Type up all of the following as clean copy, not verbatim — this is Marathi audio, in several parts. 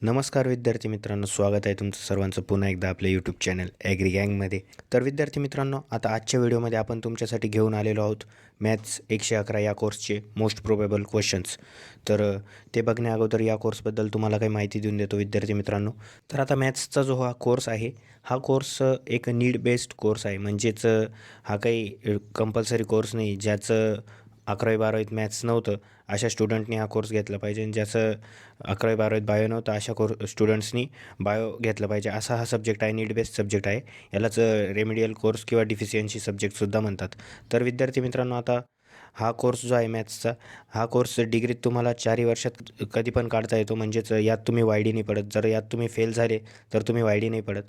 नमस्कार विद्यार्थी मित्रांनो, स्वागत आहे तुमचं सर्वांचं पुन्हा एकदा आपल्या यूट्यूब चॅनल ॲग्री गँगमध्ये. तर विद्यार्थी मित्रांनो, आता आजच्या व्हिडिओमध्ये आपण तुमच्यासाठी घेऊन आलेलो आहोत मॅथ्स 111 या कोर्सचे मोस्ट प्रोबेबल क्वेश्चन्स. ते बघण्या अगोदर या कोर्सबद्दल तुम्हाला काही माहिती देऊन देतो विद्यार्थी मित्रांनो. तर आता मॅथ्सचा जो हा कोर्स आहे, हा कोर्स एक नीड बेस्ड कोर्स आहे. म्हणजेच हा काही कंपल्सरी कोर्स नाही. ज्याचं 11वी-12वीत मॅथ्स नव्हतं अशा स्टुडंटनी हा कोर्स घेतला पाहिजे, आणि ज्याचं 11वी-12वीत बायो नव्हतं अशा स्टुडंट्सनी बायो घेतलं पाहिजे. असा हा सब्जेक्ट आहे, नीड बेस्ड सब्जेक्ट आहे. यालाच रेमेडियल कोर्स किंवा डिफिशियन्सी सब्जेक्टसुद्धा म्हणतात. तर विद्यार्थी मित्रांनो, आता हा कोर्स जो आहे मॅथ्सचा, हा कोर्स डिग्रीत तुम्हाला 4ही वर्षात कधी पण काढता येतो. म्हणजेच यात तुम्ही वायडी नाही पडत. जर यात तुम्ही फेल झाले तर तुम्ही वायडी नाही पडत.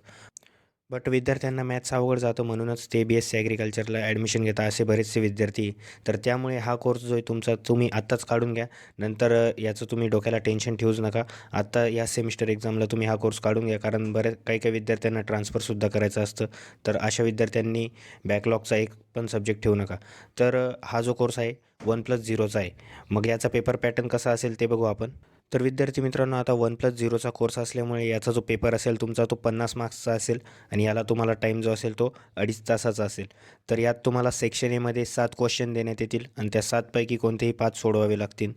बट विद्यार्थ्यांना मॅथ्स अवघड जातं, म्हणूनच ते BSc ॲग्रिकल्चरला ॲडमिशन घेतात असे बरेचसे विद्यार्थी. तर त्यामुळे हा कोर्स जो आहे तुमचा, तुम्ही आत्ताच काढून घ्या. नंतर याचं तुम्ही डोक्याला टेन्शन ठेवूच नका. आत्ता या सेमिस्टर एक्झामला तुम्ही हा कोर्स काढून घ्या, कारण बऱ्याच काही काही विद्यार्थ्यांना ट्रान्सफरसुद्धा करायचं असतं. तर अशा विद्यार्थ्यांनी बॅकलॉगचा एक पण सब्जेक्ट ठेवू नका. तर हा जो कोर्स आहे 1+0चा आहे. मग याचा पेपर पॅटर्न कसा असेल ते बघू आपण. तर विद्यार्थी मित्रांनो, आता 1+0चा कोर्स असल्यामुळे याचा जो पेपर असेल तुमचा, तो 50 मार्क्सचा असेल, आणि याला तुम्हाला टाईम जो असेल तो 2.5 तासाचा असेल. तर यात तुम्हाला सेक्शन एमध्ये 7 क्वेश्चन देण्यात येतील, आणि त्या 7पैकी कोणतेही 5 सोडवावे लागतील.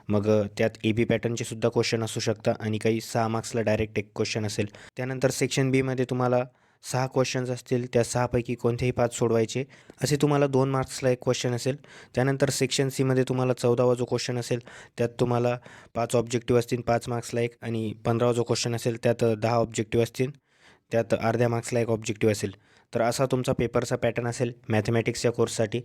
मग त्यात AB पॅटर्नचे सुद्धा क्वेश्चन असू शकतात, आणि काही 6 मार्क्सला डायरेक्ट एक क्वेश्चन असेल. त्यानंतर सेक्शन बीमध्ये तुम्हाला 6 क्वेश्चन्स असतील. त्या 6पैकी कोणतेही 5 सोडवायचे, असे तुम्हाला 2 मार्क्सला एक क्वेश्चन असेल. त्यानंतर सेक्शन सीमध्ये तुम्हाला 14वा जो क्वेश्चन असेल त्यात तुम्हाला 5 ऑब्जेक्टिव्ह असतील, 5 मार्क्सला एक, आणि 15वा जो क्वेश्चन असेल त्यात 10 ऑब्जेक्टिव्ह असतील, त्यात अर्ध्या मार्क्सला एक ऑब्जेक्टिव्ह असेल. तर असा तुमचा पेपरचा पॅटर्न असेल मॅथमॅटिक्स या कोर्ससाठी.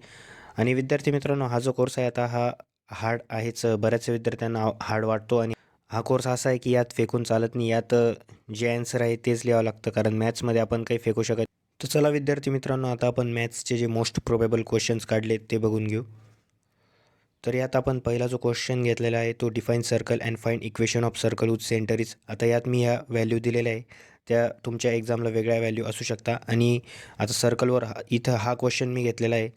आणि विद्यार्थी मित्रांनो, हा जो कोर्स आहे आता हा हार्ड आहेच. बऱ्याच विद्यार्थ्यांना हार्ड वाटतो, आणि हा कोर्स असा आहे की यात फेकून चालत नाही. यात जे ॲन्सर आहे तेच लिहावं लागतं, कारण मॅथ्समध्ये आपण काही फेकू शकत. तर चला विद्यार्थी मित्रांनो, आता आपण मॅथ्सचे जे मोस्ट प्रोबेबल क्वेश्चन्स काढले ते बघून घेऊ. तर यात आपण पहिला जो क्वेश्चन घेतलेला आहे तो define circle and find equation of circle with centre is. आता यात मी ह्या व्हॅल्यू दिलेल्या आहे, त्या तुमच्या एक्झामला वेगळ्या व्हॅल्यू असू शकता. आणि आता सर्कलवर इथं हा क्वेश्चन मी घेतलेला आहे,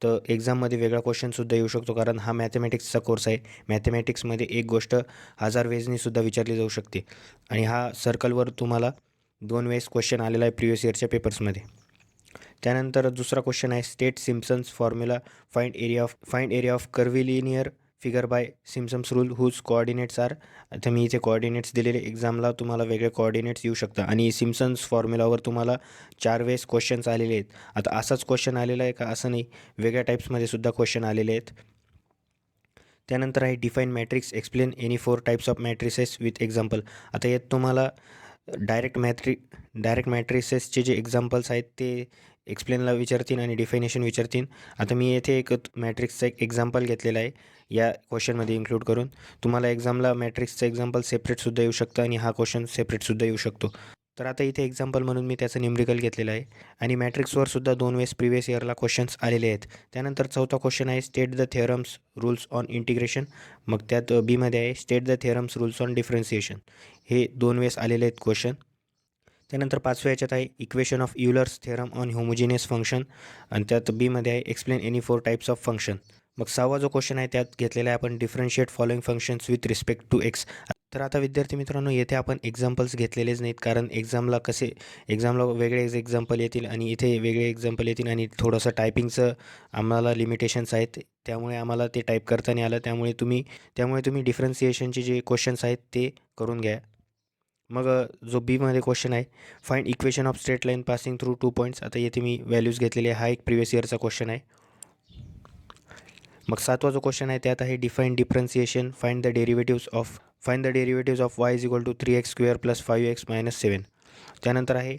तर एक्झाममध्ये वेगळा क्वेश्चनसुद्धा येऊ शकतो, कारण हा मॅथमॅटिक्सचा कोर्स आहे. मॅथमॅटिक्समध्ये एक गोष्ट 1000 वेजनीसुद्धा विचारली जाऊ शकते, आणि हा सर्कलवर तुम्हाला 2 वेळेस क्वेश्चन आलेला आहे प्रिवियस इयरच्या पेपर्समध्ये. त्यानंतर दुसरा क्वेश्चन आहे state Simpson's formula find area of curvilinear figure by Simpson's rule whose coordinates are. आता मी इथे कोऑर्डिनेट्स दिलेले, एक्झामला तुम्हाला वेगळे कोऑर्डिनेट्स येऊ शकतात. आणि सिम्पसन्स फॉर्म्युलावर तुम्हाला 4 वेळेस क्वेश्चन्स आलेले आहेत. आता असाच क्वेश्चन आलेला आहे का असं नाही, वेगळ्या टाईप्समध्ये सुद्धा क्वेश्चन आलेले आहेत. त्यानंतर आहे define matrix explain any 4 types of matrices with example. आता यात तुम्हाला डायरेक्ट मॅट्रिसेसचे जे एक्झाम्पल्स आहेत ते एक्सप्लेनला विचारतील आणि डिफायनेशन विचारतील. आता मी येथे एक मॅट्रिक्सचा एक एक्झाम्पल घेतलेला आहे या क्वेश्चनमध्ये इन्क्लूड करून. तुम्हाला एक्झामला मॅट्रिक्सचं एक्झाम्पल सेपरेटसुद्धा येऊ शकतं, आणि हा क्वेश्चन सेपरेटसुद्धा येऊ शकतो. तर आता इथे एक्झाम्पल म्हणून मी त्याचं न्यूमरिकल घेतलेलं आहे, आणि मॅट्रिक्सवर सुद्धा 2 वेळेस प्रिवियस इयरला क्वेश्चन्स आलेले आहेत. त्यानंतर चौथा क्वेश्चन आहे state the theorems rules on integration. मग त्यात बीमध्ये आहे state the theorems rules on differentiation. हे 2 वेळेस आलेले आहेत क्वेश्चन. त्यानंतर 5व्या याच्यात आहे equation of Euler's theorem on homogeneous function, आणि त्यात बीमध्ये आहे explain any 4 types of function. मग 6वा जो क्वेश्चन आहे त्यात घेतलेला आहे आपण differentiate following functions with respect to x. तर आता विद्यार्थी मित्रांनो, येथे आपण एक्झाम्पल्स घेतलेलेच नाहीत, कारण एक्झामला वेगळे एक्झाम्पल येतील, आणि इथे वेगळे एक्झाम्पल येतील, आणि थोडंसं टायपिंगचं आम्हाला लिमिटेशन्स आहेत, त्यामुळे आम्हाला ते टाईप करता नाही आलं. त्यामुळे तुम्ही डिफरन्सिएशनचे जे क्वेश्चन्स आहेत ते करून घ्या. मग जो बीमध्ये क्वेश्चन आहे find equation of straight line passing through 2 points. आता येथे मी व्हॅल्यूज घेतलेले आहे. हा एक प्रिवियस इयरचा क्वेश्चन आहे. मग 7वा जो क्वेश्चन आहे त्यात आहे define differentiation find the derivatives of y is equal to 3x² + 5x - 7. त्यानंतर आहे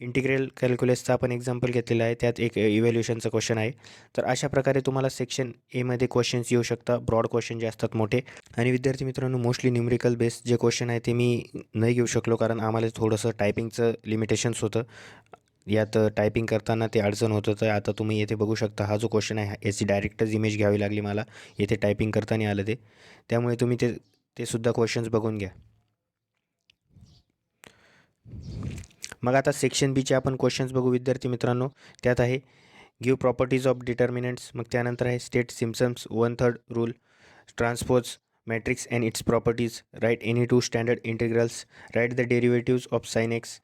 इंटिग्रल कॅल्क्युलसचा आपण एक्झाम्पल घेतलेला आहे, त्यात एक इव्हॅल्युएशनचं क्वेश्चन आहे. तर अशा प्रकारे तुम्हाला सेक्शन एमध्ये क्वेश्चन्स येऊ शकतात, ब्रॉड क्वेश्चन जे असतात मोठे. आणि विद्यार्थी मित्रांनो, मोस्टली न्यूमरिकल बेस्ड जे क्वेश्चन आहे ते मी नाही घेऊ शकलो, कारण आम्हाला थोडंसं टायपिंगचं लिमिटेशन्स होतं. यात टायपिंग करताना ते अडचण होतं. तर आता तुम्ही येथे बघू शकता, हा जो क्वेश्चन आहे याची डायरेक्टच इमेज घ्यावी लागली मला, येथे टायपिंग करताना आलं ते. त्यामुळे तुम्ही ते सुद्धा क्वेश्चन्स बघून घ्या. मग आता सेक्शन बीचे आपण क्वेश्चन्स बघू विद्यार्थी मित्रांनो. त्यात आहे गिव्ह प्रॉपर्टीज ऑफ डिटर्मिनंट्स. मग त्यानंतर आहे state Simpson's 1/3 rule, transpose matrix and its properties, write any two standard integrals, write the derivatives of sin x,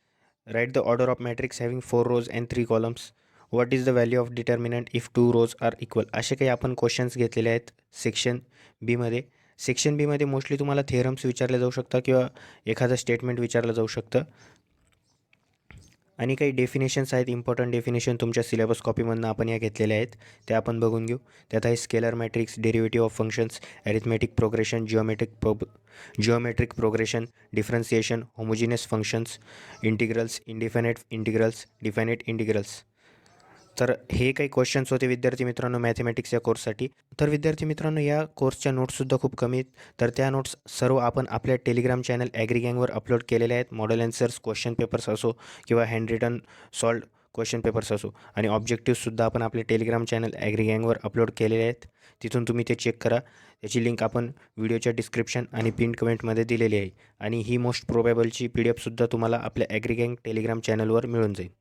write the order of matrix having 4 rows and 3 columns, what is the value of determinant if two rows are equal. असे काही आपण क्वेश्चन्स घेतलेले आहेत सेक्शन बीमध्ये. सेक्शन बीमध्ये मोस्टली तुम्हाला थेरम्स विचारले जाऊ शकतात किंवा एखादं स्टेटमेंट विचारलं जाऊ शकतं. आणि काही डेफिनेशन्स आहेत, इम्पॉर्टंट डेफिनेशन तुमच्या सिलेबस कॉपीमधनं आपण या घेतलेल्या आहेत, त्या आपण बघून घेऊ. त्यात आहे scalar matrix, derivative of functions, arithmetic progression, geometric progression, differentiation, homogeneous functions, integrals, indefinite integrals, definite integrals. तर हे काही क्वेश्चन्स होते विद्यार्थी मित्रांनो मॅथमॅटिक्स या कोर्ससाठी. तर विद्यार्थी मित्रांनो या कोर्सच्या नोट्ससुद्धा खूप कमी आहेत. तर त्या नोट्स सर्व आपण आपल्या टेलिग्राम चॅनल ॲग्रीगँगवर अपलोड केलेले आहेत. मॉडेल ॲन्सर्स, क्वेश्चन पेपर्स असो किंवा handwritten solved question papers असो, आणि ऑब्जेक्टिव्हसुद्धा आपण आपले टेलिग्राम चॅनल ॲग्रीगँगवर अपलोड केलेले आहेत. तिथून तुम्ही ते चेक करा. त्याची लिंक आपण व्हिडिओच्या डिस्क्रिप्शन आणि पिन कमेंटमध्ये दिलेली आहे. आणि ही मोस्ट प्रोबॅबलची PDF सुद्धा तुम्हाला आपल्या ॲग्रीगँग टेलिग्राम चॅनलवर मिळून जाईल.